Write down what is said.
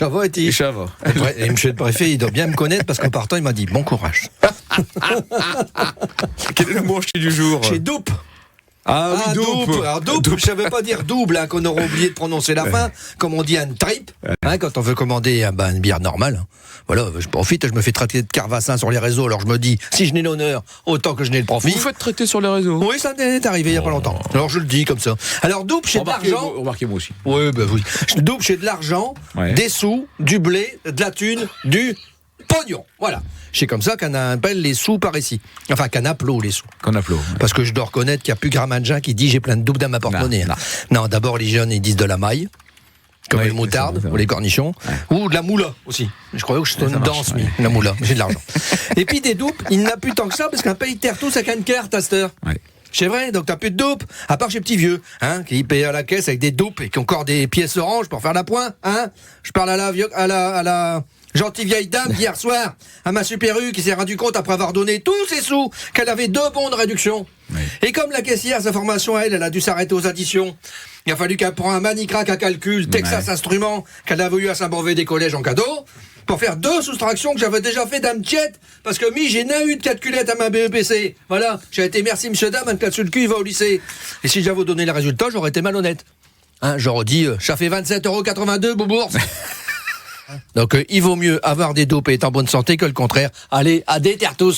Ça va, Et ça va. Et monsieur le préfet, il doit bien me connaître parce qu'en partant, il m'a dit bon courage. Quel est le mot du jour? Chez Doupe. Ah oui, doupe. Alors, doupe, je savais pas dire double, hein, qu'on aurait oublié de prononcer la fin, comme on dit un trip, hein, quand on veut commander une bière normale. Hein. Voilà, je profite, je me fais traiter de carvassin sur les réseaux, alors je me dis, si je n'ai l'honneur, autant que je n'ai le profit. Vous faites traiter sur les réseaux? Oui, ça m'est arrivé il y a pas longtemps. Alors je le dis comme ça. Alors doupe, c'est de l'argent. Remarquez-moi aussi. Oui, ben oui. Doupe, c'est de l'argent, des sous, du blé, de la thune, du pognon. Voilà. C'est comme ça qu'on appelle les sous par ici. Enfin, qu'on appelle les sous. Qu'on appelle. Parce que je dois reconnaître qu'il n'y a plus Gramagin qui dit j'ai plein de doubles dans ma porte-monnaie. Non, d'abord les jeunes ils disent de la maille, comme les moutardes ou les cornichons, ou de la moula aussi. Je croyais que je une danse, mais la moula, j'ai de l'argent. Et puis des doupes, il n'a plus tant que ça parce qu'un pays terre tout ça qu'une carte à cette heure. C'est vrai, donc t'as plus de doupes, à part chez petits vieux, hein, qui payent à la caisse avec des doupes et qui ont encore des pièces oranges pour faire la pointe, hein. Je parle à la gentille vieille dame d'hier soir, à ma super U, qui s'est rendu compte après avoir donné tous ses sous qu'elle avait 2 bons de réduction. Et comme la caissière, sa formation à elle a dû s'arrêter aux additions. Il a fallu qu'elle prenne un manicrac à calcul, Texas Instruments, qu'elle avait eu à Saint-Beauvais des collèges en cadeau, pour faire 2 soustractions que j'avais déjà fait dame tiette, parce que j'ai n'a eu de calculette à ma BEPC. Voilà, j'ai été merci monsieur dame, un cas sur le cul, il va au lycée. Et si j'avais donné les résultats, j'aurais été malhonnête. Hein, j'aurais dit, ça fait 27,82 €, boubours. Donc il vaut mieux avoir des dopes et être en bonne santé que le contraire. Allez, à des terres tous.